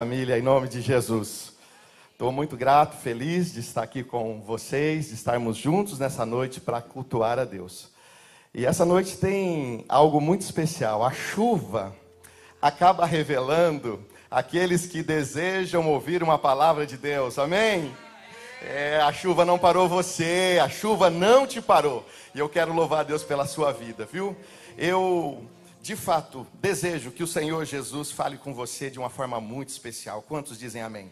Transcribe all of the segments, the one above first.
Família, em nome de Jesus. Estou muito grato, feliz de estar aqui com vocês, de estarmos juntos nessa noite para cultuar a Deus. E essa noite tem algo muito especial. A chuva acaba revelando aqueles que desejam ouvir uma palavra de Deus. Amém? A chuva não parou você, a chuva não te parou. E eu quero louvar a Deus pela sua vida, viu? De fato, desejo que o Senhor Jesus fale com você de uma forma muito especial. Quantos dizem amém?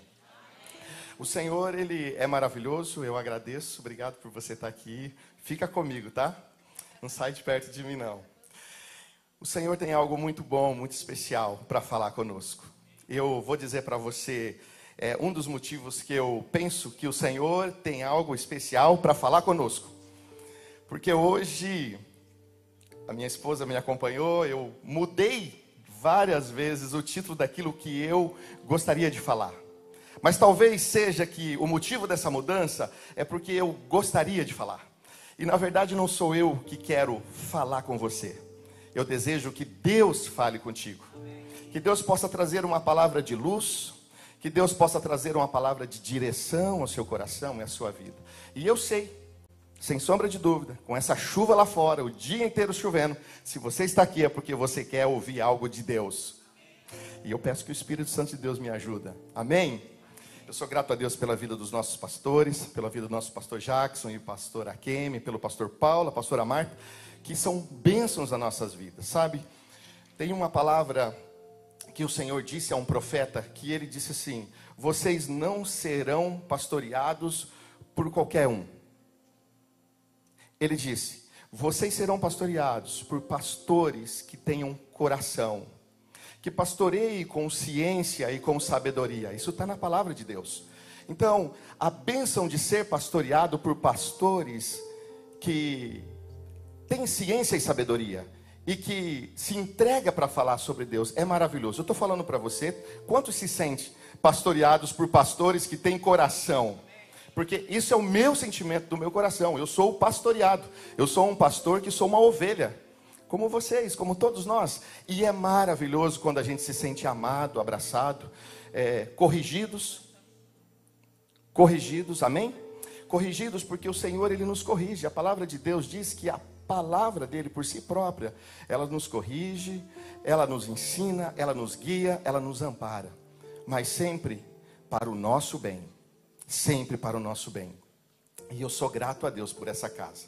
O Senhor, Ele é maravilhoso, eu agradeço. Obrigado por você estar aqui. Fica comigo, tá? Não sai de perto de mim, não. O Senhor tem algo muito bom, muito especial para falar conosco. Eu vou dizer para você, um dos motivos que eu penso que o Senhor tem algo especial para falar conosco. Porque hoje... a minha esposa me acompanhou, eu mudei várias vezes o título daquilo que eu gostaria de falar. Mas talvez seja que o motivo dessa mudança é porque eu gostaria de falar. E na verdade não sou eu que quero falar com você. Eu desejo que Deus fale contigo. Que Deus possa trazer uma palavra de luz, que Deus possa trazer uma palavra de direção ao seu coração e à sua vida. E eu sei, sem sombra de dúvida, com essa chuva lá fora, o dia inteiro chovendo, se você está aqui é porque você quer ouvir algo de Deus. E eu peço que o Espírito Santo de Deus me ajude. Amém? Eu sou grato a Deus pela vida dos nossos pastores, pela vida do nosso pastor Jackson e o pastor Akemi, pelo pastor Paulo, a pastora Marta, que são bênçãos nas nossas vidas, sabe? Tem uma palavra que o Senhor disse a um profeta, que ele disse assim: vocês não serão pastoreados por qualquer um. Ele disse: vocês serão pastoreados por pastores que tenham coração, que pastoreiem com ciência e com sabedoria. Isso está na palavra de Deus. Então, a bênção de ser pastoreado por pastores que têm ciência e sabedoria e que se entrega para falar sobre Deus é maravilhoso. Eu estou falando para você, quantos se sentem pastoreados por pastores que têm coração? Porque isso é o meu sentimento do meu coração. Eu sou pastoreado. Eu sou um pastor que sou uma ovelha. Como vocês, como todos nós. E é maravilhoso quando a gente se sente amado, abraçado, corrigidos. Corrigidos, amém? Corrigidos porque o Senhor, Ele nos corrige. A palavra de Deus diz que a palavra dEle por si própria, ela nos corrige, ela nos ensina, ela nos guia, ela nos ampara. Mas sempre para o nosso bem. Sempre para o nosso bem. E eu sou grato a Deus por essa casa.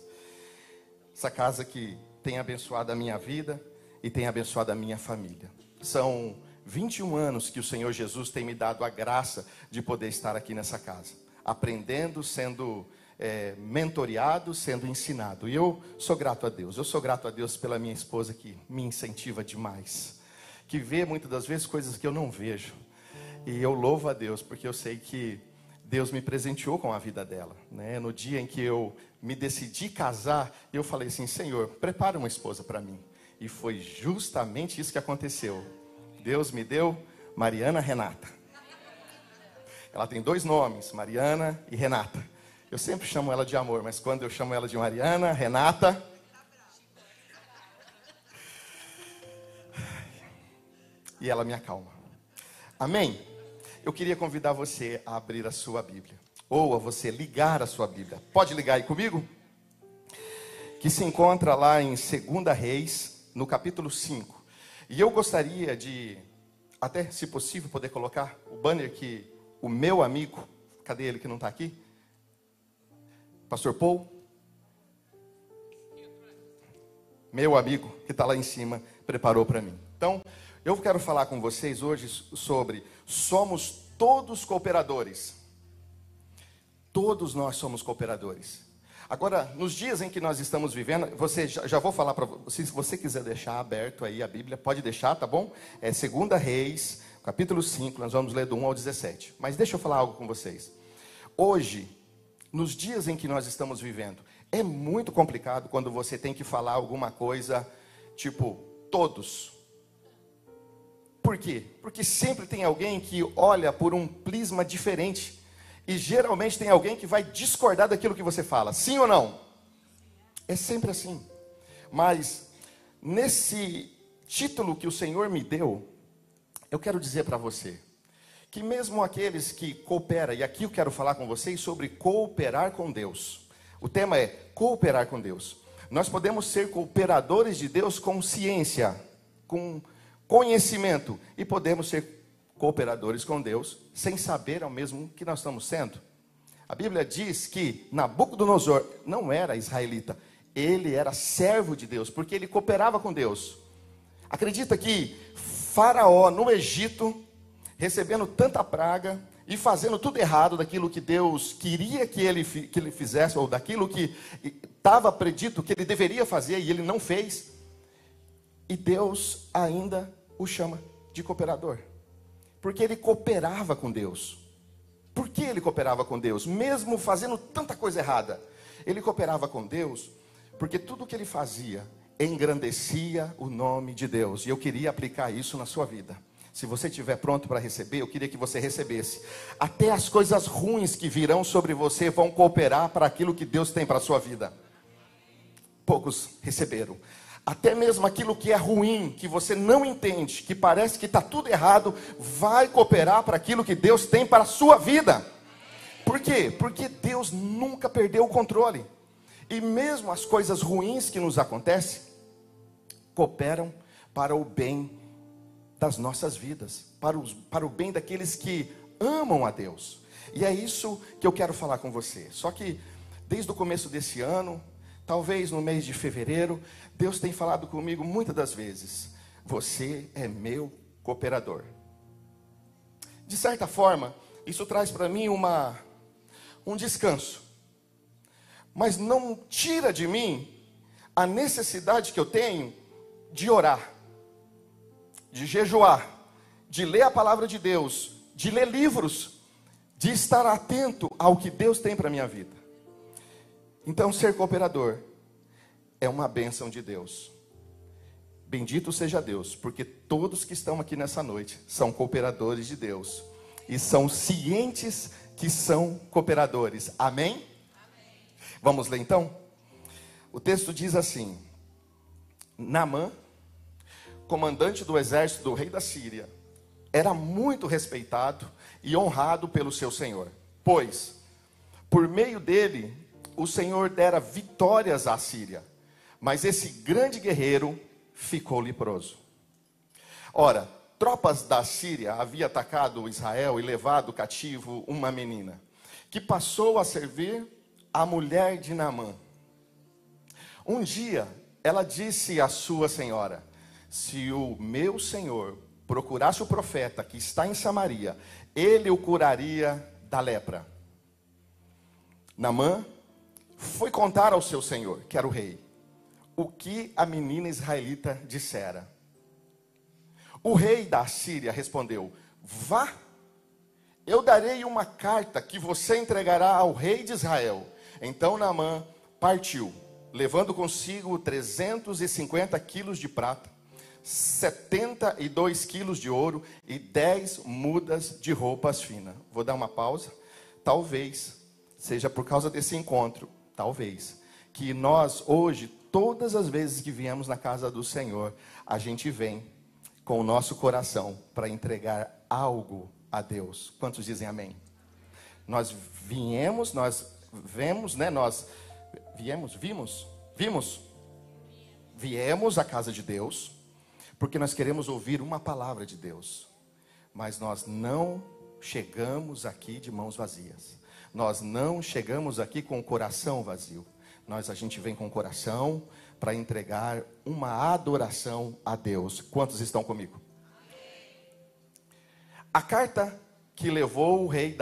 Essa casa que tem abençoado a minha vida e tem abençoado a minha família. São 21 anos que o Senhor Jesus tem me dado a graça de poder estar aqui nessa casa. Aprendendo, sendo mentoreado, sendo ensinado. E eu sou grato a Deus. Eu sou grato a Deus pela minha esposa que me incentiva demais. Que vê muitas das vezes coisas que eu não vejo. E eu louvo a Deus porque eu sei que Deus me presenteou com a vida dela, né? No dia em que eu me decidi casar, eu falei assim: Senhor, prepara uma esposa para mim. E foi justamente isso que aconteceu. Deus me deu Mariana Renata. Ela tem 2 nomes, Mariana e Renata. Eu sempre chamo ela de amor, mas quando eu chamo ela de Mariana, Renata... e ela me acalma. Amém? Eu queria convidar você a abrir a sua Bíblia, ou a você ligar a sua Bíblia. Pode ligar aí comigo? Que se encontra lá em 2 Reis, no capítulo 5. E eu gostaria de, até se possível, poder colocar o banner que o meu amigo, cadê ele que não está aqui? Pastor Paul? Meu amigo, que está lá em cima, preparou para mim. Então, eu quero falar com vocês hoje sobre somos todos cooperadores. Todos nós somos cooperadores. Agora, nos dias em que nós estamos vivendo, já vou falar para você, se você quiser deixar aberto aí a Bíblia, pode deixar, tá bom? É 2 Reis, capítulo 5, nós vamos ler do 1 ao 17. Mas deixa eu falar algo com vocês. Hoje, nos dias em que nós estamos vivendo, é muito complicado quando você tem que falar alguma coisa, tipo, todos. Por quê? Porque sempre tem alguém que olha por um prisma diferente. E geralmente tem alguém que vai discordar daquilo que você fala. Sim ou não? É sempre assim. Mas nesse título que o Senhor me deu, eu quero dizer para você que mesmo aqueles que cooperam, e aqui eu quero falar com vocês sobre cooperar com Deus. O tema é cooperar com Deus. Nós podemos ser cooperadores de Deus com ciência, com conhecimento, e podemos ser cooperadores com Deus sem saber ao mesmo que nós estamos sendo. A Bíblia diz que Nabucodonosor não era israelita, ele era servo de Deus, porque ele cooperava com Deus. Acredita que Faraó no Egito, recebendo tanta praga e fazendo tudo errado daquilo que Deus queria que ele fizesse, ou daquilo que estava predito que ele deveria fazer e ele não fez, e Deus ainda o chama de cooperador, porque ele cooperava com Deus. Por que ele cooperava com Deus? Mesmo fazendo tanta coisa errada, ele cooperava com Deus, porque tudo que ele fazia engrandecia o nome de Deus. E eu queria aplicar isso na sua vida. Se você estiver pronto para receber, eu queria que você recebesse. Até as coisas ruins que virão sobre você vão cooperar para aquilo que Deus tem para a sua vida. Poucos receberam. Até mesmo aquilo que é ruim, que você não entende, que parece que está tudo errado, vai cooperar para aquilo que Deus tem para a sua vida. Por quê? Porque Deus nunca perdeu o controle. E mesmo as coisas ruins que nos acontecem, cooperam para o bem das nossas vidas, para o bem daqueles que amam a Deus. E é isso que eu quero falar com você. Só que desde o começo desse ano, talvez no mês de fevereiro, Deus tem falado comigo muitas das vezes: você é meu cooperador. De certa forma, isso traz para mim um descanso, mas não tira de mim a necessidade que eu tenho de orar, de jejuar, de ler a palavra de Deus, de ler livros, de estar atento ao que Deus tem para a minha vida. Então, ser cooperador é uma bênção de Deus. Bendito seja Deus, porque todos que estão aqui nessa noite são cooperadores de Deus e são cientes que são cooperadores. Amém? Amém. Vamos ler então? O texto diz assim: Naamã, comandante do exército do rei da Síria, era muito respeitado e honrado pelo seu senhor, pois por meio dele o Senhor dera vitórias à Síria, mas esse grande guerreiro ficou leproso. Ora, tropas da Síria haviam atacado Israel e levado cativo uma menina, que passou a servir a mulher de Naamã. Um dia ela disse à sua senhora: se o meu senhor procurasse o profeta que está em Samaria, ele o curaria da lepra. Naamã foi contar ao seu senhor, que era o rei, o que a menina israelita dissera. O rei da Síria respondeu: vá, eu darei uma carta que você entregará ao rei de Israel. Então Naamã partiu, levando consigo 350 quilos de prata, 72 quilos de ouro e 10 mudas de roupas finas. Vou dar uma pausa. Talvez seja por causa desse encontro, talvez, que nós hoje, todas as vezes que viemos na casa do Senhor, a gente vem com o nosso coração para entregar algo a Deus. Quantos dizem amém? Nós viemos, nós vemos, né? Nós viemos à casa de Deus, porque nós queremos ouvir uma palavra de Deus, mas nós não chegamos aqui de mãos vazias. Nós não chegamos aqui com o coração vazio. A gente vem com o coração para entregar uma adoração a Deus. Quantos estão comigo? A carta que levou o rei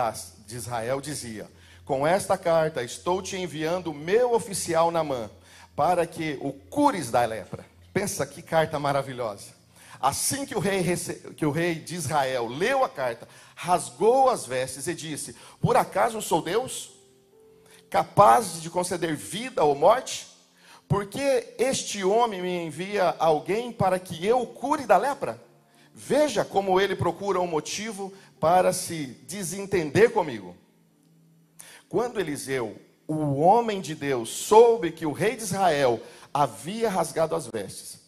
de Israel dizia: com esta carta estou te enviando o meu oficial Naamã, para que o cures da lepra. Pensa que carta maravilhosa. Assim que o rei de Israel leu a carta, rasgou as vestes e disse: por acaso sou Deus, capaz de conceder vida ou morte? Porque este homem me envia alguém para que eu o cure da lepra? Veja como ele procura um motivo para se desentender comigo. Quando Eliseu, o homem de Deus, soube que o rei de Israel havia rasgado as vestes,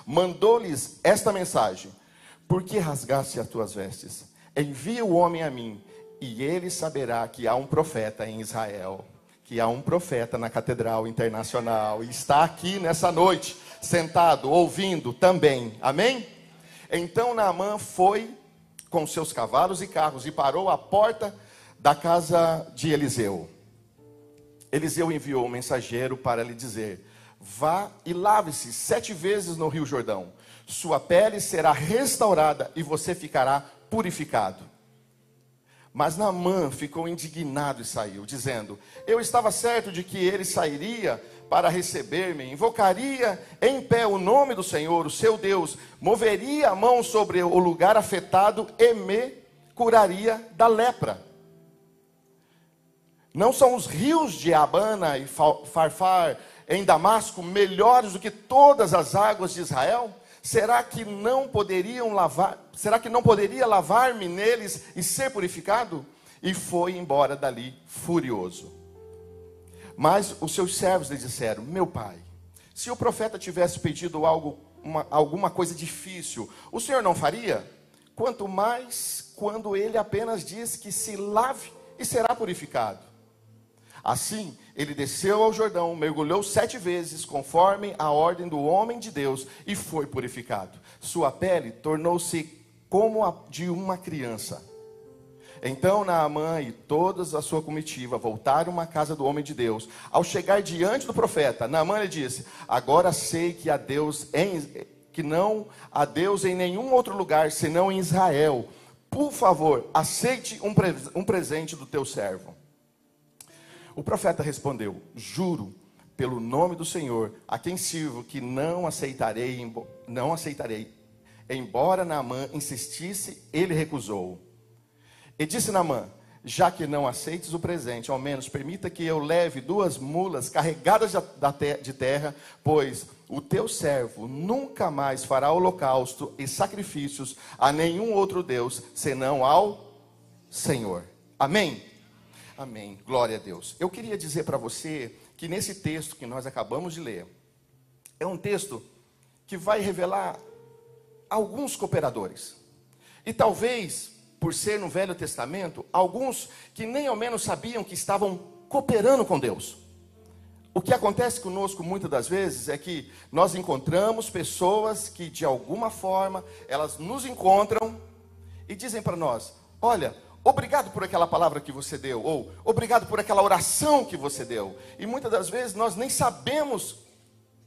mandou-lhes esta mensagem: por que rasgaste as tuas vestes? Envia o homem a mim, e ele saberá que há um profeta em Israel, que há um profeta na Catedral Internacional, e está aqui nessa noite, sentado, ouvindo também, amém? Então Naamã foi com seus cavalos e carros, e parou à porta da casa de Eliseu. Eliseu enviou um mensageiro para lhe dizer: vá e lave-se 7 vezes no rio Jordão, sua pele será restaurada e você ficará purificado. Mas Naamã ficou indignado e saiu, dizendo: eu estava certo de que ele sairia para receber-me, invocaria em pé o nome do Senhor, o seu Deus, moveria a mão sobre o lugar afetado e me curaria da lepra. Não são os rios de Abana e Farfar em Damasco melhores do que todas as águas de Israel? Será que não poderia lavar-me neles e ser purificado? E foi embora dali furioso. Mas os seus servos lhe disseram: meu pai, se o profeta tivesse pedido alguma coisa difícil, o senhor não faria? Quanto mais quando ele apenas diz que se lave e será purificado. Assim, ele desceu ao Jordão, mergulhou 7 vezes, conforme a ordem do homem de Deus, e foi purificado. Sua pele tornou-se como a de uma criança. Então Naamã e toda a sua comitiva voltaram à casa do homem de Deus. Ao chegar diante do profeta, Naamã lhe disse: agora sei que não há Deus em nenhum outro lugar, senão em Israel. Por favor, aceite um presente do teu servo. O profeta respondeu: juro pelo nome do Senhor, a quem sirvo, que não aceitarei. Embora Naamã insistisse, ele recusou. E disse Naamã: já que não aceites o presente, ao menos permita que eu leve 2 mulas carregadas de terra, pois o teu servo nunca mais fará holocausto e sacrifícios a nenhum outro Deus, senão ao Senhor. Amém? Amém, glória a Deus. Eu queria dizer para você que nesse texto que nós acabamos de ler, é um texto que vai revelar alguns cooperadores. E talvez, por ser no Velho Testamento, alguns que nem ao menos sabiam que estavam cooperando com Deus. O que acontece conosco muitas das vezes é que nós encontramos pessoas que de alguma forma, elas nos encontram e dizem para nós: olha, obrigado por aquela palavra que você deu, ou obrigado por aquela oração que você deu. E muitas das vezes nós nem sabemos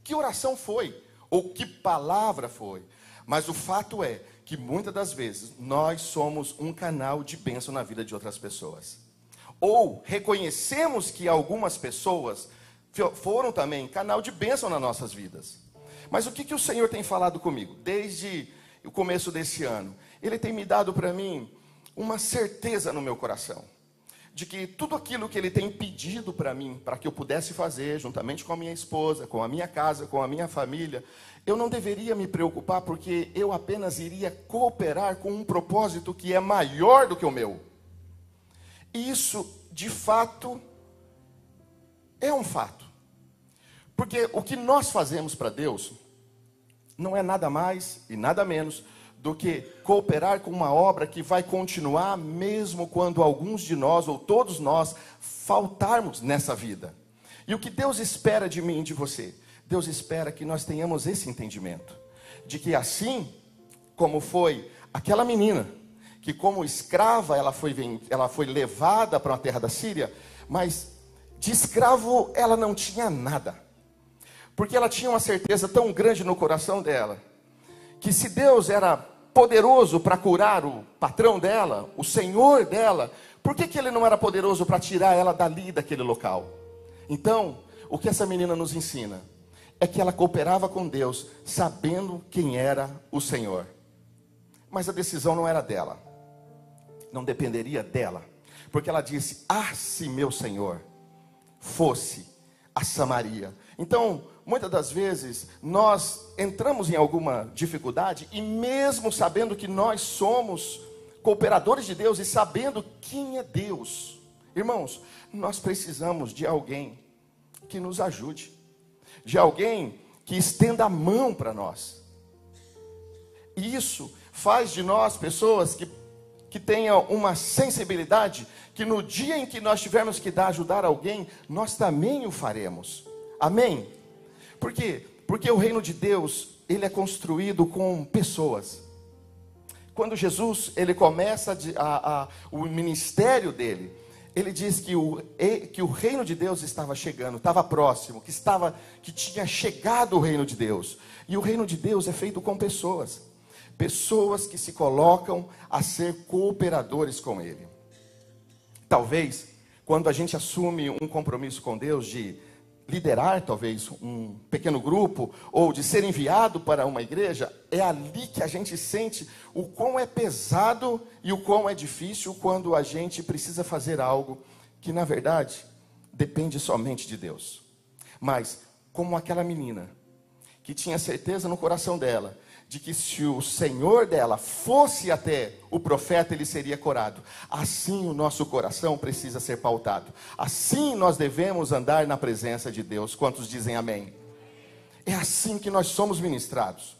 que oração foi, ou que palavra foi. Mas o fato é que muitas das vezes nós somos um canal de bênção na vida de outras pessoas. Ou reconhecemos que algumas pessoas foram também canal de bênção nas nossas vidas. Mas o que o Senhor tem falado comigo desde o começo desse ano? Ele tem me dado para mim uma certeza no meu coração, de que tudo aquilo que Ele tem pedido para mim, para que eu pudesse fazer, juntamente com a minha esposa, com a minha casa, com a minha família, eu não deveria me preocupar, porque eu apenas iria cooperar com um propósito que é maior do que o meu. E isso, de fato, é um fato. Porque o que nós fazemos para Deus não é nada mais e nada menos do que cooperar com uma obra que vai continuar mesmo quando alguns de nós, ou todos nós, faltarmos nessa vida. E o que Deus espera de mim e de você? Deus espera que nós tenhamos esse entendimento, de que assim como foi aquela menina, que como escrava ela foi levada para a terra da Síria, mas de escravo ela não tinha nada, porque ela tinha uma certeza tão grande no coração dela, que se Deus era poderoso para curar o patrão dela, o senhor dela, por que Ele não era poderoso para tirar ela dali, daquele local? Então, o que essa menina nos ensina é que ela cooperava com Deus, sabendo quem era o Senhor. Mas a decisão não era dela, não dependeria dela, porque ela disse: ah, se meu Senhor fosse a Samaria. Então, muitas das vezes, nós entramos em alguma dificuldade, e mesmo sabendo que nós somos cooperadores de Deus, e sabendo quem é Deus, irmãos, nós precisamos de alguém que nos ajude, de alguém que estenda a mão para nós. E isso faz de nós pessoas que tenham uma sensibilidade, que no dia em que nós tivermos que ajudar alguém, nós também o faremos. Amém? Por quê? Porque o reino de Deus, ele é construído com pessoas. Quando Jesus, ele começa o ministério dele, ele diz que o reino de Deus estava chegando, estava próximo, que tinha chegado o reino de Deus. E o reino de Deus é feito com pessoas. Pessoas que se colocam a ser cooperadores com ele. Talvez, quando a gente assume um compromisso com Deus de liderar talvez um pequeno grupo, ou de ser enviado para uma igreja, é ali que a gente sente o quão é pesado e o quão é difícil quando a gente precisa fazer algo que na verdade depende somente de Deus. Mas como aquela menina que tinha certeza no coração dela de que se o Senhor dela fosse até o profeta, ele seria curado. Assim o nosso coração precisa ser pautado. Assim nós devemos andar na presença de Deus. Quantos dizem amém? É assim que nós somos ministrados.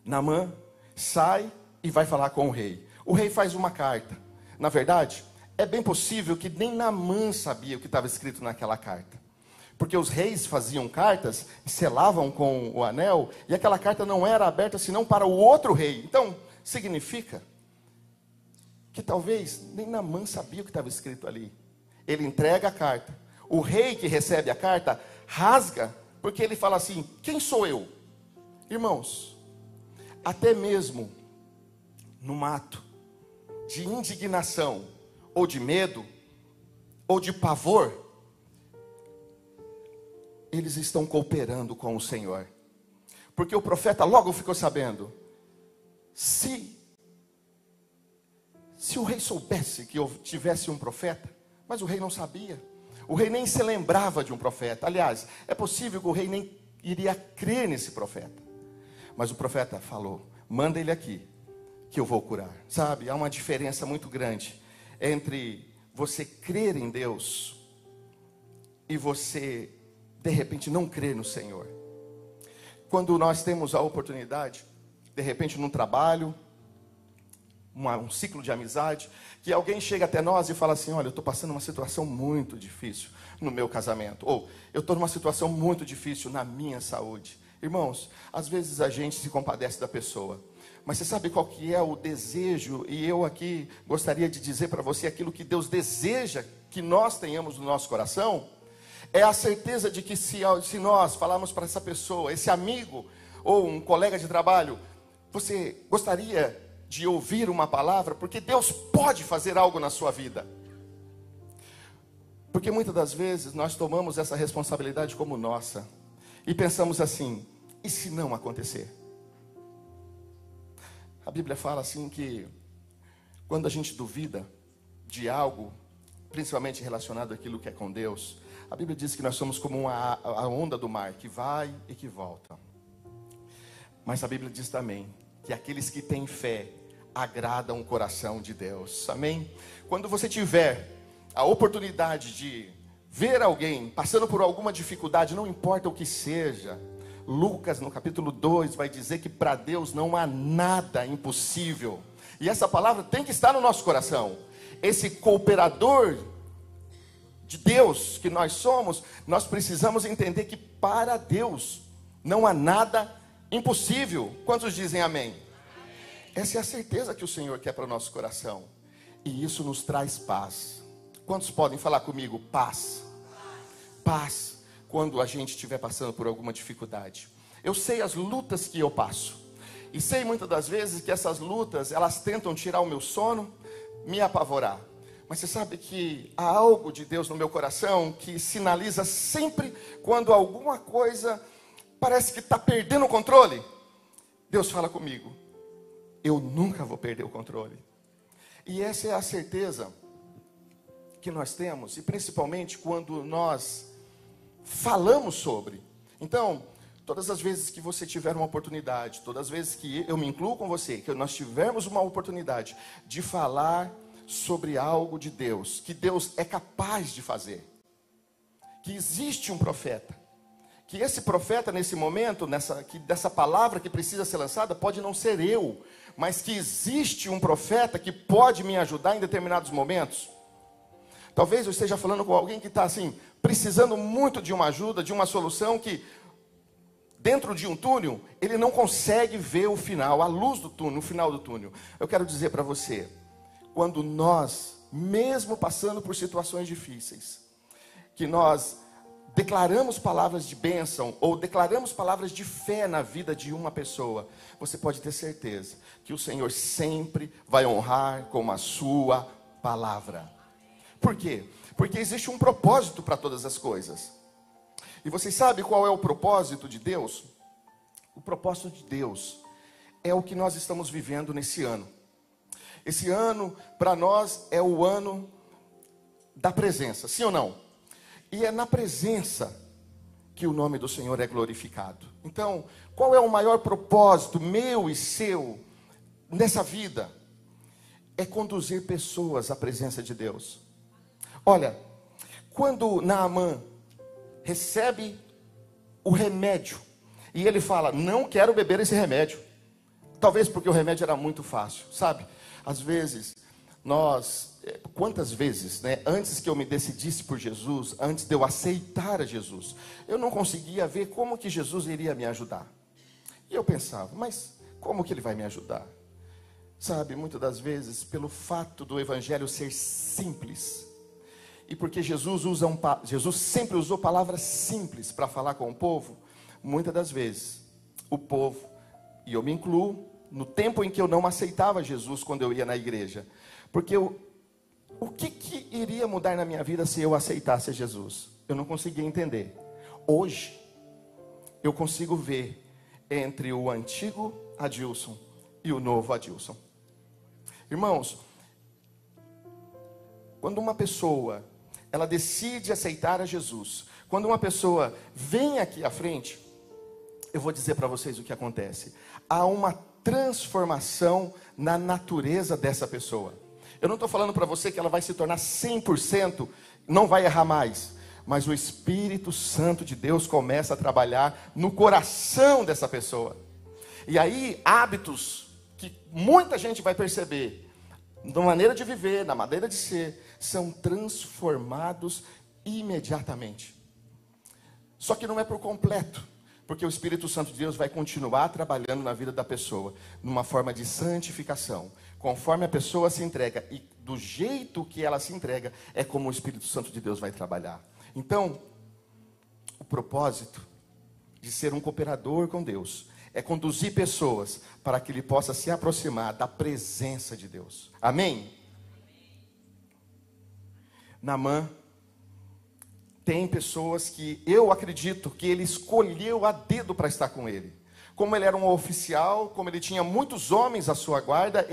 Naamã sai e vai falar com o rei. O rei faz uma carta. Na verdade, é bem possível que nem Naamã sabia o que estava escrito naquela carta. Porque os reis faziam cartas, selavam com o anel, e aquela carta não era aberta senão para o outro rei. Então, significa que talvez nem Naamã sabia o que estava escrito ali. Ele entrega a carta. O rei que recebe a carta rasga, porque ele fala assim: quem sou eu? Irmãos, até mesmo num ato de indignação, ou de medo, ou de pavor, eles estão cooperando com o Senhor. Porque o profeta logo ficou sabendo. Se o rei soubesse que eu tivesse um profeta, mas o rei não sabia. O rei nem se lembrava de um profeta. Aliás, é possível que o rei nem iria crer nesse profeta. Mas o profeta falou: manda ele aqui, que eu vou curar. Sabe, há uma diferença muito grande entre você crer em Deus e você de repente não crer no Senhor. Quando nós temos a oportunidade, de repente num trabalho, um ciclo de amizade, que alguém chega até nós e fala assim: olha, eu estou passando uma situação muito difícil no meu casamento, ou eu estou numa situação muito difícil na minha saúde. Irmãos, às vezes a gente se compadece da pessoa, mas você sabe qual que é o desejo? E eu aqui gostaria de dizer para você aquilo que Deus deseja que nós tenhamos no nosso coração. É a certeza de que se nós falarmos para essa pessoa, esse amigo ou um colega de trabalho, você gostaria de ouvir uma palavra, porque Deus pode fazer algo na sua vida. Porque muitas das vezes nós tomamos essa responsabilidade como nossa e pensamos assim: e se não acontecer? A Bíblia fala assim que quando a gente duvida de algo, principalmente relacionado àquilo que é com Deus, a Bíblia diz que nós somos como a onda do mar, que vai e que volta. Mas a Bíblia diz também que aqueles que têm fé agradam o coração de Deus. Amém? Quando você tiver a oportunidade de ver alguém passando por alguma dificuldade, não importa o que seja, Lucas no capítulo 2 vai dizer que para Deus não há nada impossível. E essa palavra tem que estar no nosso coração. Esse cooperador de Deus que nós somos, nós precisamos entender que para Deus não há nada impossível. Quantos dizem amém? Essa é a certeza que o Senhor quer para o nosso coração. E isso nos traz paz. Quantos podem falar comigo? Paz. Paz quando a gente estiver passando por alguma dificuldade. Eu sei as lutas que eu passo. E sei muitas das vezes que essas lutas, elas tentam tirar o meu sono, me apavorar. Mas você sabe que há algo de Deus no meu coração que sinaliza sempre quando alguma coisa parece que está perdendo o controle. Deus fala comigo: eu nunca vou perder o controle. E essa é a certeza que nós temos, e principalmente quando nós falamos sobre. Então, todas as vezes que você tiver uma oportunidade, todas as vezes que eu me incluo com você, que nós tivermos uma oportunidade de falar sobre algo de Deus, que Deus é capaz de fazer, que existe um profeta, que esse profeta nesse momento, dessa palavra que precisa ser lançada, pode não ser eu, mas que existe um profeta que pode me ajudar em determinados momentos. Talvez eu esteja falando com alguém que está assim, precisando muito de uma ajuda, de uma solução, que dentro de um túnel, ele não consegue ver o final, a luz do túnel, o final do túnel. Eu quero dizer para você, quando nós, mesmo passando por situações difíceis, que nós declaramos palavras de bênção, ou declaramos palavras de fé na vida de uma pessoa, você pode ter certeza que o Senhor sempre vai honrar com a sua palavra. Por quê? Porque existe um propósito para todas as coisas. E vocês sabem qual é o propósito de Deus? O propósito de Deus é o que nós estamos vivendo nesse ano. Esse ano, para nós, é o ano da presença, sim ou não? E é na presença que o nome do Senhor é glorificado. Então, qual é o maior propósito meu e seu nessa vida? É conduzir pessoas à presença de Deus. Olha, quando Naamã recebe o remédio, e ele fala, não quero beber esse remédio. Talvez porque o remédio era muito fácil, sabe? Às vezes, quantas vezes, né, antes que eu me decidisse por Jesus, antes de eu aceitar a Jesus, eu não conseguia ver como que Jesus iria me ajudar. E eu pensava, mas como que ele vai me ajudar? Sabe, muitas das vezes, pelo fato do evangelho ser simples, e porque Jesus sempre usou palavras simples para falar com o povo, muitas das vezes, o povo, e eu me incluo, no tempo em que eu não aceitava Jesus quando eu ia na igreja, porque o que iria mudar na minha vida se eu aceitasse Jesus? Eu não conseguia entender. Hoje, eu consigo ver entre o antigo Adilson e o novo Adilson. Irmãos, quando uma pessoa, ela decide aceitar a Jesus, quando uma pessoa vem aqui à frente, eu vou dizer para vocês o que acontece. Há uma transformação na natureza dessa pessoa. Eu não estou falando para você que ela vai se tornar 100%, não vai errar mais. Mas o Espírito Santo de Deus começa a trabalhar no coração dessa pessoa. E aí, hábitos que muita gente vai perceber, na maneira de viver, na maneira de ser, são transformados imediatamente. Só que não é por completo, porque o Espírito Santo de Deus vai continuar trabalhando na vida da pessoa, numa forma de santificação. Conforme a pessoa se entrega, e do jeito que ela se entrega, é como o Espírito Santo de Deus vai trabalhar. Então, o propósito de ser um cooperador com Deus é conduzir pessoas para que ele possa se aproximar da presença de Deus. Amém? Naamã tem pessoas que eu acredito que ele escolheu a dedo para estar com ele. Como ele era um oficial, como ele tinha muitos homens à sua guarda,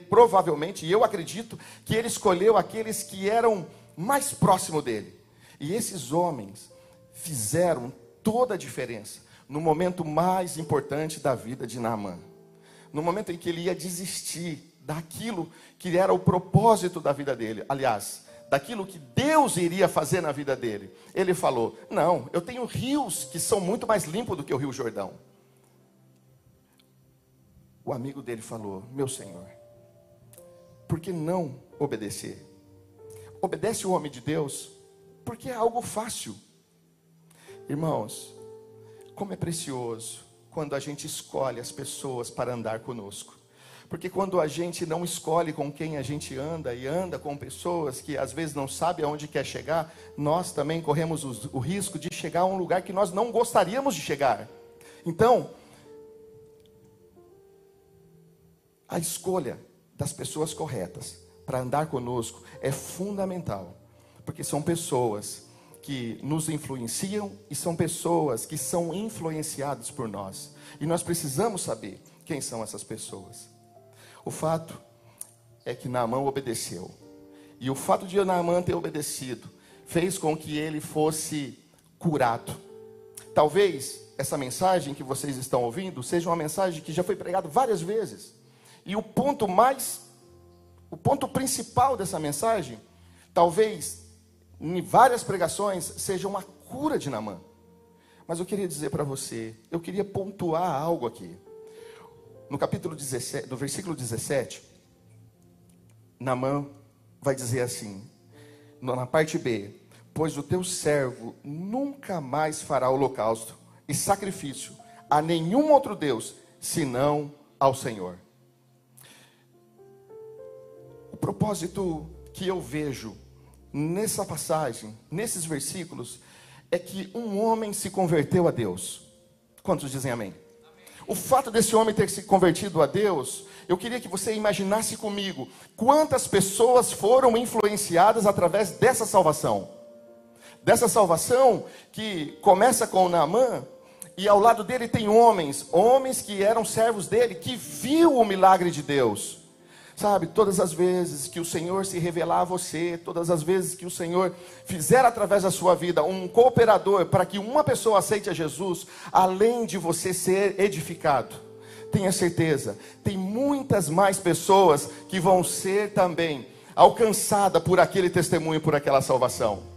provavelmente, e eu acredito, que ele escolheu aqueles que eram mais próximos dele. E esses homens fizeram toda a diferença no momento mais importante da vida de Naamã. No momento em que ele ia desistir daquilo que era o propósito da vida dele. Aliás, daquilo que Deus iria fazer na vida dele. Ele falou, não, eu tenho rios que são muito mais limpos do que o Rio Jordão. O amigo dele falou, meu Senhor, por que não obedecer? Obedece o homem de Deus, porque é algo fácil. Irmãos, como é precioso quando a gente escolhe as pessoas para andar conosco. Porque quando a gente não escolhe com quem a gente anda, e anda com pessoas que às vezes não sabem aonde quer chegar, nós também corremos o risco de chegar a um lugar que nós não gostaríamos de chegar. Então, a escolha das pessoas corretas para andar conosco é fundamental. Porque são pessoas que nos influenciam e são pessoas que são influenciadas por nós. E nós precisamos saber quem são essas pessoas. O fato é que Naamã obedeceu. E o fato de Naamã ter obedecido fez com que ele fosse curado. Talvez essa mensagem que vocês estão ouvindo seja uma mensagem que já foi pregada várias vezes. E o ponto principal dessa mensagem, talvez em várias pregações, seja uma cura de Naamã. Mas eu queria dizer para você, eu queria pontuar algo aqui. No capítulo 17, do versículo 17, Naamã vai dizer assim, na parte B: pois o teu servo nunca mais fará holocausto e sacrifício a nenhum outro Deus, senão ao Senhor. O propósito que eu vejo nessa passagem, nesses versículos, é que um homem se converteu a Deus. Quantos dizem amém? O fato desse homem ter se convertido a Deus, eu queria que você imaginasse comigo quantas pessoas foram influenciadas através dessa salvação. Dessa salvação que começa com Naamã, e ao lado dele tem homens que eram servos dele, que viu o milagre de Deus. Sabe, todas as vezes que o Senhor se revelar a você, todas as vezes que o Senhor fizer através da sua vida um cooperador para que uma pessoa aceite a Jesus, além de você ser edificado, tenha certeza, tem muitas mais pessoas que vão ser também alcançadas por aquele testemunho, por aquela salvação.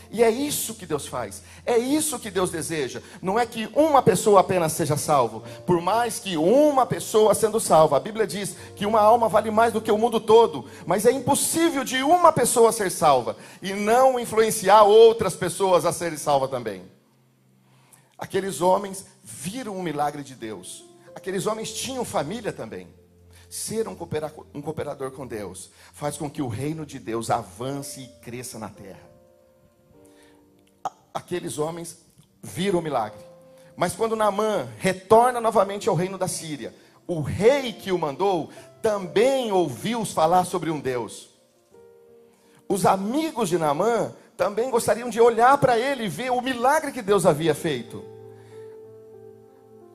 E é isso que Deus faz, é isso que Deus deseja. Não é que uma pessoa apenas seja salva. Por mais que uma pessoa sendo salva, a Bíblia diz que uma alma vale mais do que o mundo todo. Mas é impossível de uma pessoa ser salva e não influenciar outras pessoas a serem salvas também. Aqueles homens viram o milagre de Deus. Aqueles homens tinham família também. Ser um cooperador com Deus faz com que o reino de Deus avance e cresça na terra. Aqueles homens viram o milagre. Mas quando Naamã retorna novamente ao reino da Síria, o rei que o mandou também ouviu falar sobre um Deus. Os amigos de Naamã também gostariam de olhar para ele e ver o milagre que Deus havia feito.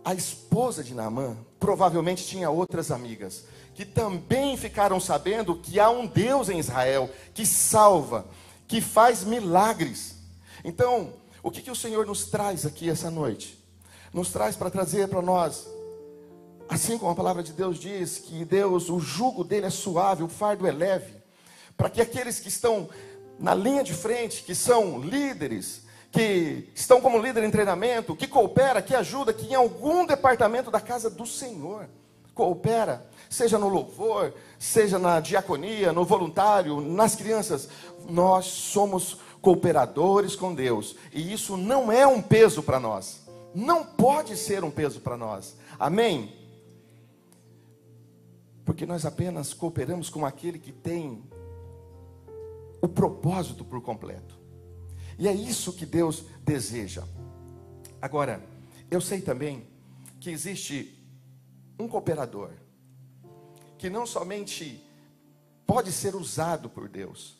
A esposa de Naamã provavelmente tinha outras amigas que também ficaram sabendo que há um Deus em Israel que salva, que faz milagres. Então, o que o Senhor nos traz aqui essa noite? Nos traz para trazer para nós, assim como a palavra de Deus diz, que Deus, o jugo dele é suave, o fardo é leve, para que aqueles que estão na linha de frente, que são líderes, que estão como líder em treinamento, que coopera, que ajuda, que em algum departamento da casa do Senhor coopera, seja no louvor, seja na diaconia, no voluntário, nas crianças, nós somos cooperadores com Deus, e isso não é um peso para nós, não pode ser um peso para nós, amém? Porque nós apenas cooperamos com aquele que tem o propósito por completo, e é isso que Deus deseja. Agora, eu sei também que existe um cooperador, que não somente pode ser usado por Deus,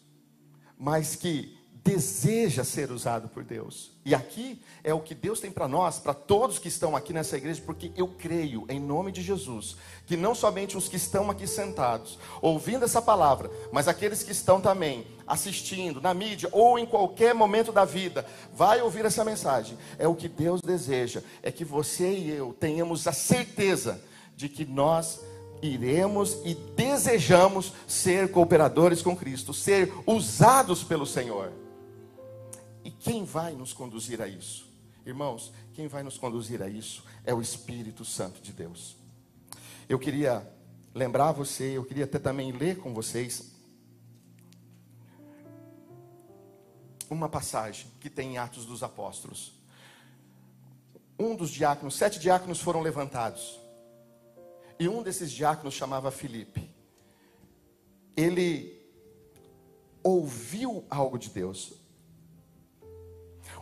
mas que deseja ser usado por Deus. E aqui é o que Deus tem para nós, para todos que estão aqui nessa igreja, porque eu creio, em nome de Jesus, que não somente os que estão aqui sentados, ouvindo essa palavra, mas aqueles que estão também assistindo na mídia, ou em qualquer momento da vida, vai ouvir essa mensagem. É o que Deus deseja, é que você e eu tenhamos a certeza de que nós iremos e desejamos ser cooperadores com Cristo, ser usados pelo Senhor. E quem vai nos conduzir a isso? Irmãos, quem vai nos conduzir a isso é o Espírito Santo de Deus. Eu queria lembrar você, eu queria até também ler com vocês uma passagem que tem em Atos dos Apóstolos. Um dos diáconos, 7 diáconos foram levantados, e um desses diáconos chamava Filipe. Ele ouviu algo de Deus.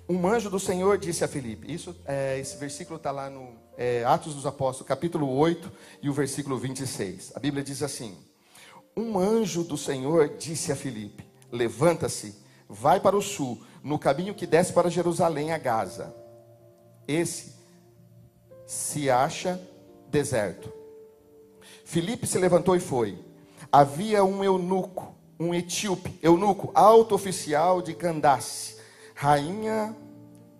Um anjo do Senhor disse a Filipe, esse versículo está lá no Atos dos Apóstolos, capítulo 8 e o versículo 26. A Bíblia diz assim: um anjo do Senhor disse a Filipe: levanta-se, vai para o sul, no caminho que desce para Jerusalém a Gaza. Esse se acha deserto. Filipe se levantou e foi. Havia um eunuco, um etíope, alto oficial de Candace, rainha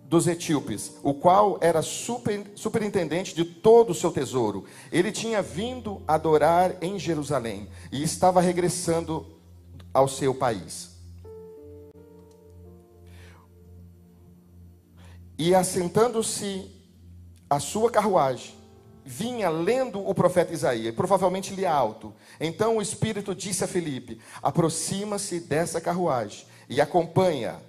dos etíopes, o qual era superintendente de todo o seu tesouro. Ele tinha vindo adorar em Jerusalém e estava regressando ao seu país. E assentando-se a sua carruagem, vinha lendo o profeta Isaías, provavelmente lia alto. Então o Espírito disse a Filipe: aproxima-se dessa carruagem e acompanha,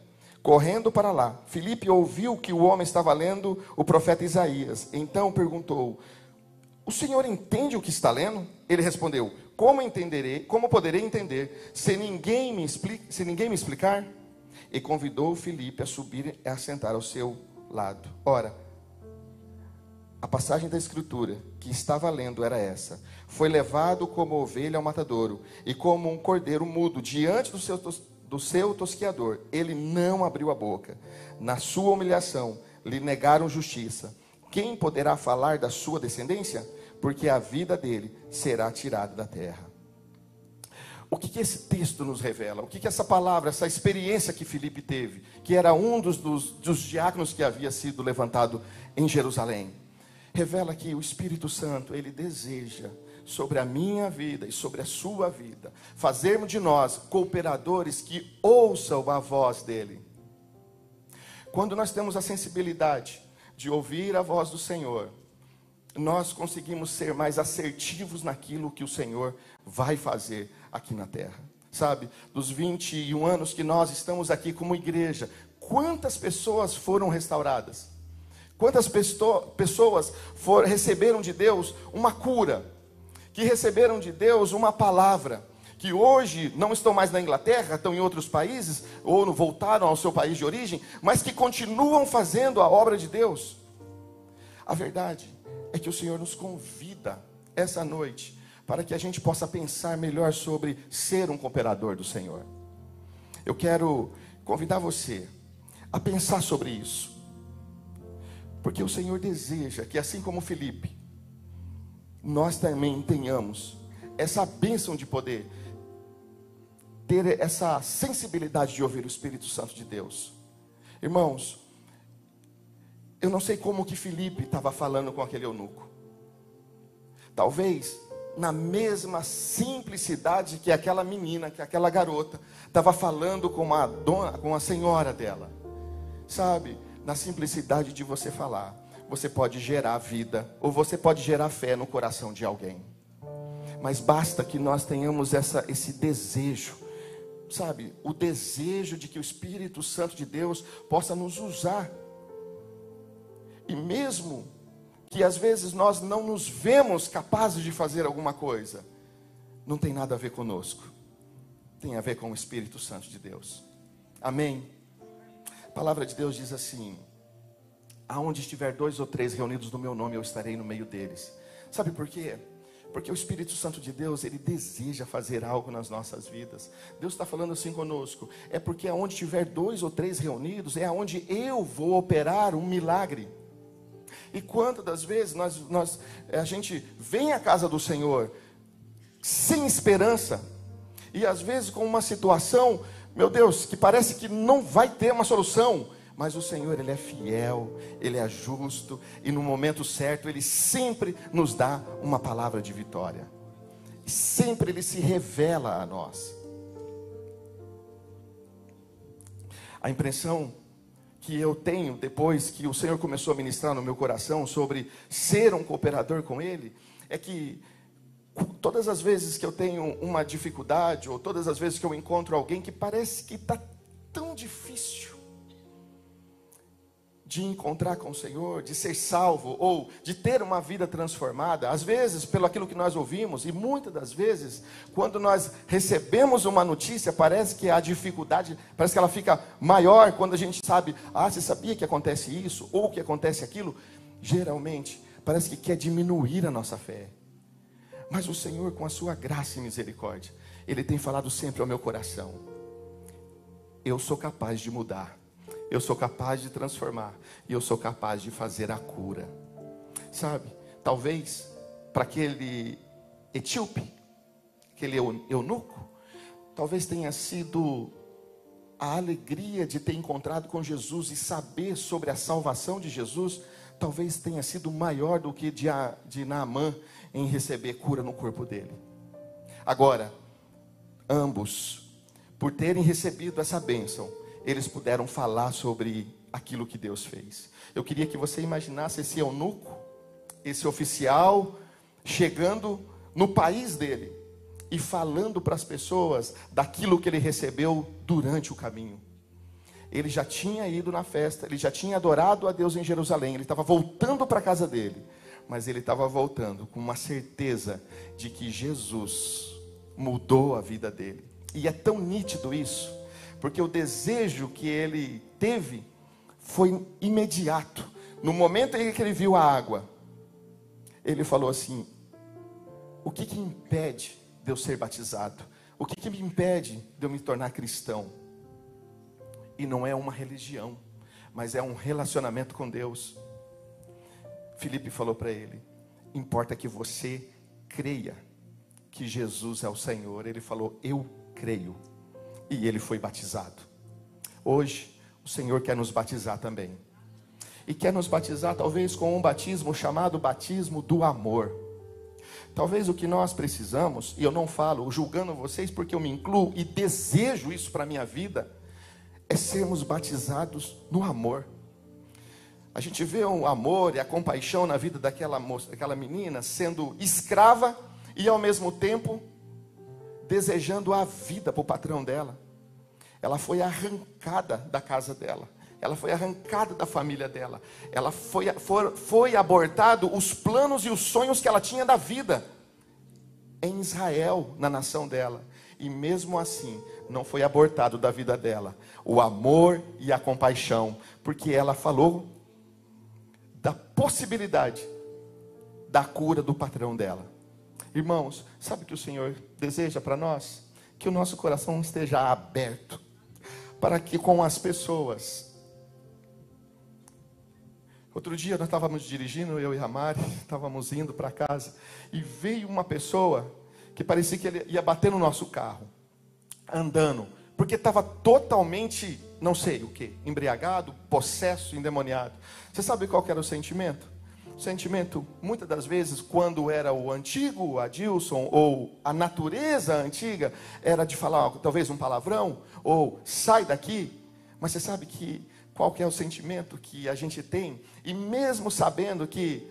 correndo para lá. Filipe ouviu que o homem estava lendo o profeta Isaías. Então perguntou: o senhor entende o que está lendo? Ele respondeu: como entenderei, como poderei entender se ninguém me explicar? E convidou Filipe a subir e a sentar ao seu lado. Ora, a passagem da Escritura que estava lendo era essa: foi levado como ovelha ao matadouro, e como um cordeiro mudo diante do seu tosqueador, ele não abriu a boca. Na sua humilhação lhe negaram justiça. Quem poderá falar da sua descendência? Porque a vida dele será tirada da terra. O que esse texto nos revela? O que essa palavra, essa experiência que Filipe teve, que era um dos diáconos que havia sido levantado em Jerusalém, revela que o Espírito Santo, ele deseja sobre a minha vida e sobre a sua vida, fazermos de nós cooperadores que ouçam a voz dele. Quando nós temos a sensibilidade de ouvir a voz do Senhor, nós conseguimos ser mais assertivos naquilo que o Senhor vai fazer aqui na terra. Sabe, dos 21 anos que nós estamos aqui como igreja, quantas pessoas foram restauradas? Quantas pessoas receberam de Deus uma cura? Que receberam de Deus uma palavra? Que hoje não estão mais na Inglaterra, estão em outros países, ou voltaram ao seu país de origem, mas que continuam fazendo a obra de Deus. A verdade é que o Senhor nos convida essa noite para que a gente possa pensar melhor sobre ser um cooperador do Senhor. Eu quero convidar você a pensar sobre isso, porque o Senhor deseja que, assim como Filipe, nós também tenhamos essa bênção de poder ter essa sensibilidade de ouvir o Espírito Santo de Deus. Irmãos, eu não sei como que Filipe estava falando com aquele eunuco. Talvez na mesma simplicidade que aquela menina, que aquela garota estava falando com a senhora dela. Sabe, na simplicidade de você falar, você pode gerar vida, ou você pode gerar fé no coração de alguém. Mas basta que nós tenhamos esse desejo, sabe, o desejo de que o Espírito Santo de Deus possa nos usar. E mesmo que às vezes nós não nos vemos capazes de fazer alguma coisa, não tem nada a ver conosco, tem a ver com o Espírito Santo de Deus. Amém? A palavra de Deus diz assim: aonde estiver 2 ou 3 reunidos no meu nome, eu estarei no meio deles. Sabe por quê? Porque o Espírito Santo de Deus, ele deseja fazer algo nas nossas vidas. Deus está falando assim conosco: é porque aonde tiver 2 ou 3 reunidos, é aonde eu vou operar um milagre. E quantas das vezes a gente vem à casa do Senhor sem esperança, e às vezes com uma situação, meu Deus, que parece que não vai ter uma solução, mas o Senhor, ele é fiel, ele é justo, e no momento certo ele sempre nos dá uma palavra de vitória, sempre ele se revela a nós. A impressão que eu tenho, depois que o Senhor começou a ministrar no meu coração sobre ser um cooperador com Ele, é que todas as vezes que eu tenho uma dificuldade, ou todas as vezes que eu encontro alguém que parece que está tão difícil de encontrar com o Senhor, de ser salvo, ou de ter uma vida transformada, às vezes pelo aquilo que nós ouvimos, e muitas das vezes, quando nós recebemos uma notícia, parece que a dificuldade, parece que ela fica maior, quando a gente sabe, você sabia que acontece isso, ou que acontece aquilo, geralmente, parece que quer diminuir a nossa fé. Mas o Senhor, com a sua graça e misericórdia, Ele tem falado sempre ao meu coração: eu sou capaz de mudar, eu sou capaz de transformar, e eu sou capaz de fazer a cura. Sabe, talvez para aquele etíope, aquele eunuco, talvez tenha sido a alegria de ter encontrado com Jesus e saber sobre a salvação de Jesus, talvez tenha sido maior do que de Naamã em receber cura no corpo dele. Agora, ambos, por terem recebido essa bênção, eles puderam falar sobre aquilo que Deus fez. Eu queria que você imaginasse esse eunuco, esse oficial, chegando no país dele e falando para as pessoas daquilo que ele recebeu durante o caminho. Ele já tinha ido na festa, ele já tinha adorado a Deus em Jerusalém, ele estava voltando para a casa dele, mas ele estava voltando com uma certeza de que Jesus mudou a vida dele. E é tão nítido isso, porque o desejo que ele teve foi imediato. No momento em que ele viu a água, ele falou assim: o que impede de eu ser batizado? O que me impede de eu me tornar cristão? E não é uma religião, mas é um relacionamento com Deus. Filipe falou para ele: importa que você creia que Jesus é o Senhor. Ele falou: eu creio. E ele foi batizado. Hoje o Senhor quer nos batizar também. E quer nos batizar talvez com um batismo chamado batismo do amor. Talvez o que nós precisamos, e eu não falo julgando vocês porque eu me incluo e desejo isso para a minha vida, é sermos batizados no amor. A gente vê o amor e a compaixão na vida daquela moça, daquela menina, sendo escrava e ao mesmo tempo desejando a vida para o patrão dela. Ela foi arrancada da casa dela, ela foi arrancada da família dela, ela foi abortado os planos e os sonhos que ela tinha da vida em Israel, na nação dela. E mesmo assim, não foi abortado da vida dela o amor e a compaixão, porque ela falou da possibilidade da cura do patrão dela. Irmãos, sabe o que o Senhor deseja para nós? Que o nosso coração esteja aberto, para que com as pessoas... Outro dia nós estávamos dirigindo, eu e a Mari, estávamos indo para casa, e veio uma pessoa que parecia que ele ia bater no nosso carro, andando, porque estava totalmente, não sei o que, embriagado, possesso, endemoniado. Você sabe qual que era o sentimento? O sentimento, muitas das vezes, quando era o antigo Adilson, ou a natureza antiga, era de falar talvez um palavrão, ou sai daqui. Mas você sabe qual que é o sentimento que a gente tem? E mesmo sabendo que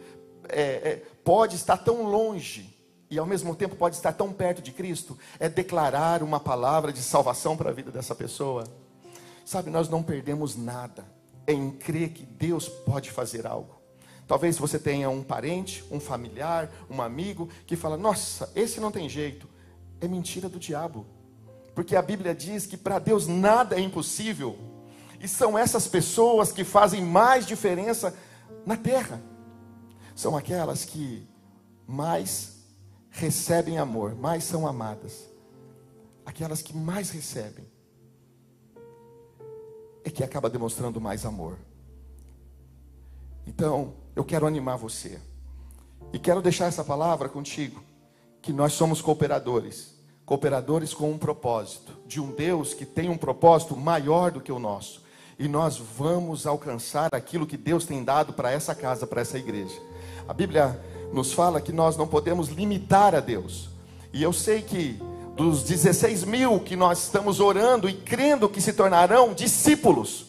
pode estar tão longe, e ao mesmo tempo pode estar tão perto de Cristo, é declarar uma palavra de salvação para a vida dessa pessoa. Sabe, nós não perdemos nada em crer que Deus pode fazer algo. Talvez você tenha um parente, um familiar, um amigo que fala: nossa, esse não tem jeito. É mentira do diabo, porque a Bíblia diz que para Deus nada é impossível. E são essas pessoas que fazem mais diferença na terra. São aquelas que mais recebem amor, mais são amadas. Aquelas que mais recebem é que acaba demonstrando mais amor. Então, eu quero animar você. E quero deixar essa palavra contigo, que nós somos cooperadores. Cooperadores com um propósito, de um Deus que tem um propósito maior do que o nosso. E nós vamos alcançar aquilo que Deus tem dado para essa casa, para essa igreja. A Bíblia nos fala que nós não podemos limitar a Deus. E eu sei que dos 16 mil que nós estamos orando e crendo que se tornarão discípulos,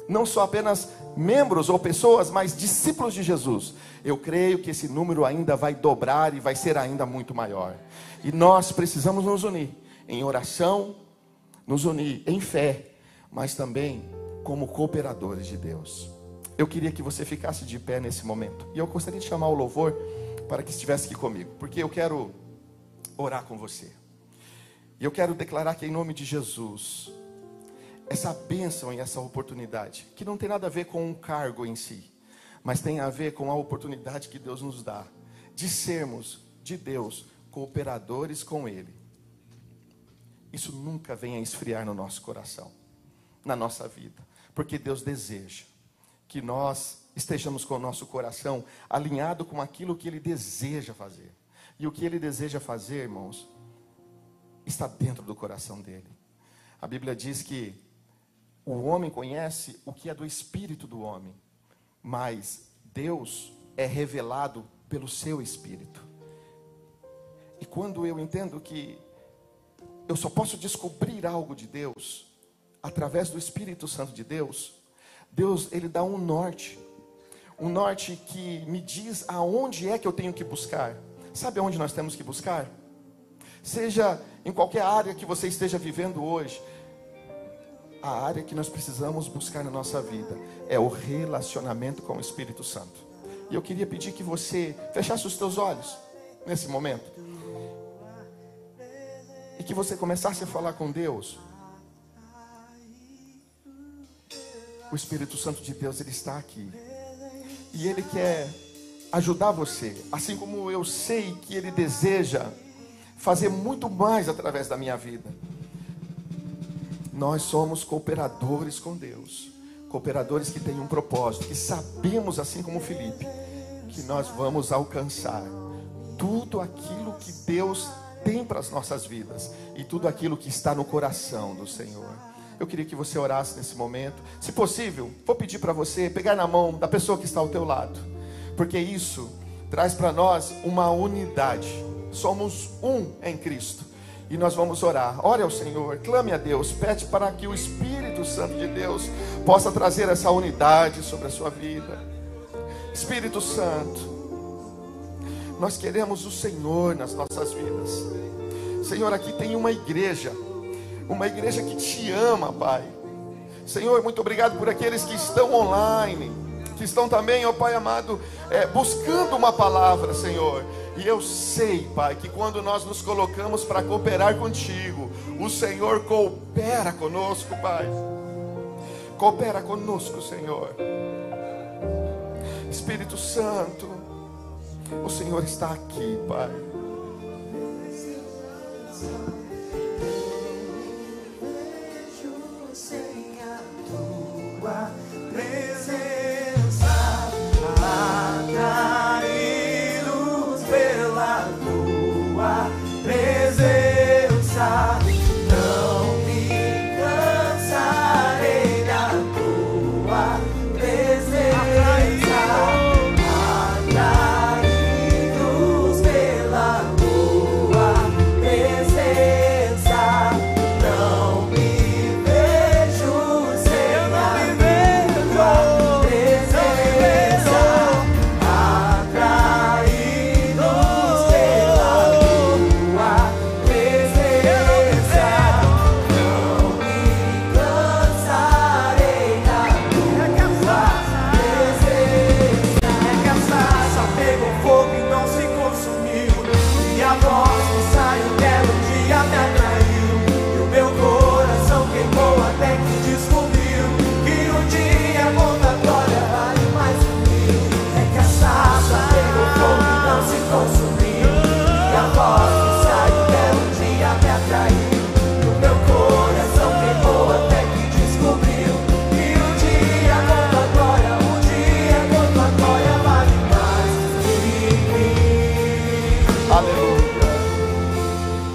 não só apenas membros ou pessoas, mas discípulos de Jesus, eu creio que esse número ainda vai dobrar e vai ser ainda muito maior. E nós precisamos nos unir em oração, nos unir em fé, mas também como cooperadores de Deus. Eu queria que você ficasse de pé nesse momento, e eu gostaria de chamar o louvor para que estivesse aqui comigo, porque eu quero orar com você. E eu quero declarar que em nome de Jesus, essa bênção e essa oportunidade, que não tem nada a ver com um cargo em si, mas tem a ver com a oportunidade que Deus nos dá, de sermos, de Deus, cooperadores com Ele. Isso nunca vem a esfriar no nosso coração, na nossa vida, porque Deus deseja que nós estejamos com o nosso coração alinhado com aquilo que Ele deseja fazer. E o que Ele deseja fazer, irmãos, está dentro do coração dEle. A Bíblia diz que o homem conhece o que é do espírito do homem, mas Deus é revelado pelo seu espírito. E quando eu entendo que eu só posso descobrir algo de Deus através do Espírito Santo de Deus, Deus, Ele dá um norte que me diz aonde é que eu tenho que buscar. Sabe aonde nós temos que buscar? Seja em qualquer área que você esteja vivendo hoje, a área que nós precisamos buscar na nossa vida é o relacionamento com o Espírito Santo. E eu queria pedir que você fechasse os teus olhos nesse momento e que você começasse a falar com Deus. O Espírito Santo de Deus, Ele está aqui e Ele quer ajudar você, assim como eu sei que Ele deseja fazer muito mais através da minha vida. Nós somos cooperadores com Deus, cooperadores que têm um propósito, que sabemos, assim como Filipe, que nós vamos alcançar tudo aquilo que Deus tem para as nossas vidas e tudo aquilo que está no coração do Senhor. Eu queria que você orasse nesse momento. Se possível, vou pedir para você pegar na mão da pessoa que está ao teu lado, porque isso traz para nós uma unidade. Somos um em Cristo e nós vamos orar. Ore ao Senhor, clame a Deus, pede para que o Espírito Santo de Deus possa trazer essa unidade sobre a sua vida. Espírito Santo, nós queremos o Senhor nas nossas vidas. Senhor, aqui tem uma igreja que te ama, Pai. Senhor, muito obrigado por aqueles que estão online, que estão também, ó Pai amado, buscando uma palavra, Senhor. E eu sei, Pai, que quando nós nos colocamos para cooperar contigo, o Senhor coopera conosco, Pai. Coopera conosco, Senhor. Espírito Santo, o Senhor está aqui, Pai. Sem a tua presença, atraídos pela tua presença, não me cansarei da tua presença. Atraídos pela tua presença, não me vejo sem a tua presença. Atraídos pela tua presença, não me cansarei da tua presença. É que a sarça pegou fogo e não se consumiu, e a voz que saiu dela um dia me atraiu, e o meu coração queimou até que descobriu que um dia a glória vale mais que mil. É que a sarça pegou fogo e não se consumiu, e a voz que saiu dela um dia me atraiu, e o meu coração queimou até que descobriu que um dia a glória vale mais que mil. Aleluia.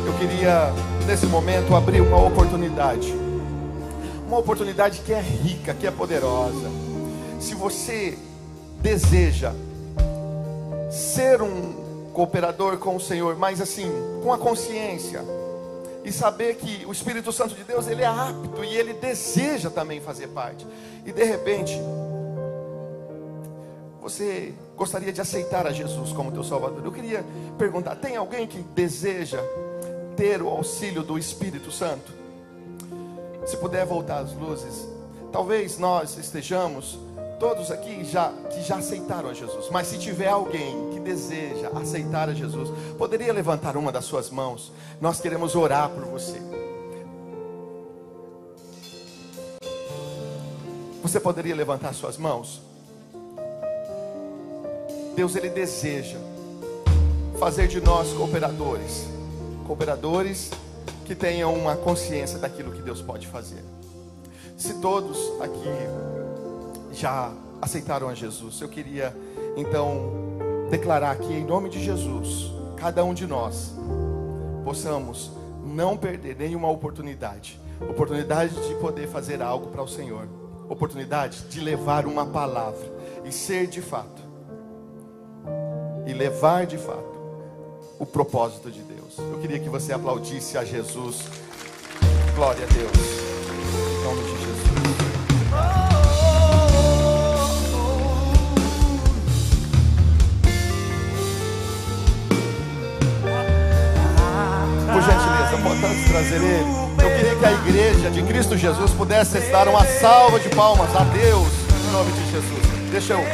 Eu queria, nesse momento, abrir uma oportunidade que é rica, que é poderosa. Se você deseja ser um cooperador com o Senhor, mas assim, com a consciência, e saber que o Espírito Santo de Deus, Ele é apto e Ele deseja também fazer parte, e de repente você gostaria de aceitar a Jesus como teu Salvador, eu queria perguntar: tem alguém que deseja ter o auxílio do Espírito Santo? Se puder voltar as luzes. Talvez nós estejamos todos aqui que já aceitaram a Jesus, mas se tiver alguém que deseja aceitar a Jesus, poderia levantar uma das suas mãos? Nós queremos orar por você. Você poderia levantar suas mãos? Deus, Ele deseja fazer de nós cooperadores que tenham uma consciência daquilo que Deus pode fazer. Se todos aqui já aceitaram a Jesus, eu queria então declarar que em nome de Jesus, cada um de nós possamos não perder nenhuma oportunidade de poder fazer algo para o Senhor, oportunidade de levar uma palavra e ser de fato, e levar de fato o propósito de Deus. Eu queria que você aplaudisse a Jesus. Glória a Deus. Em nome de Jesus. Pode trazer ele. Eu queria que a igreja de Cristo Jesus pudesse dar uma salva de palmas a Deus, em nome de Jesus. Deixa eu... Amém.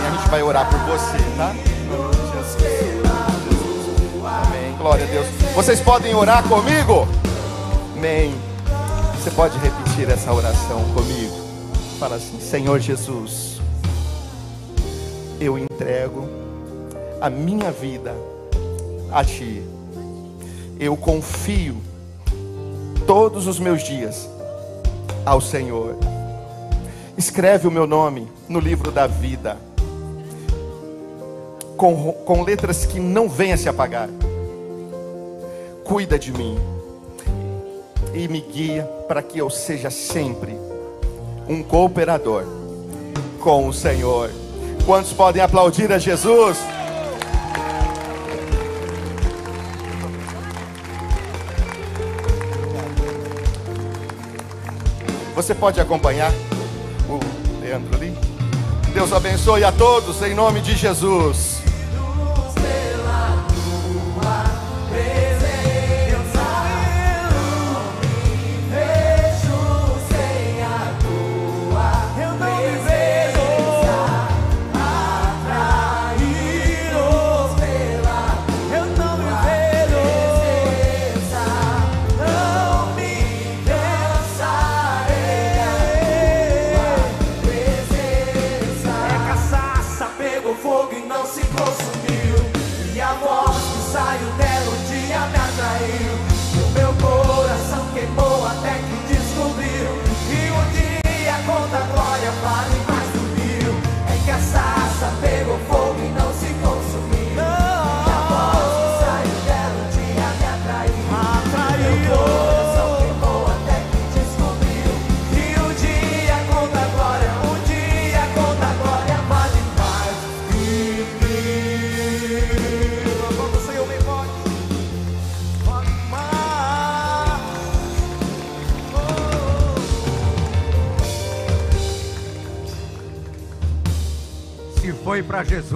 A gente vai orar por você, tá? Em nome de Jesus. Amém. Glória a Deus. Vocês podem orar comigo? Amém. Você pode repetir essa oração comigo? Fala assim: Senhor Jesus, eu entrego a minha vida a Ti. Eu confio todos os meus dias ao Senhor. Escreve o meu nome no livro da vida, com letras que não venham se apagar. Cuida de mim e me guia para que eu seja sempre um cooperador com o Senhor. Quantos podem aplaudir a Jesus? Você pode acompanhar o Leandro ali? Deus abençoe a todos em nome de Jesus. Foi para Jesus.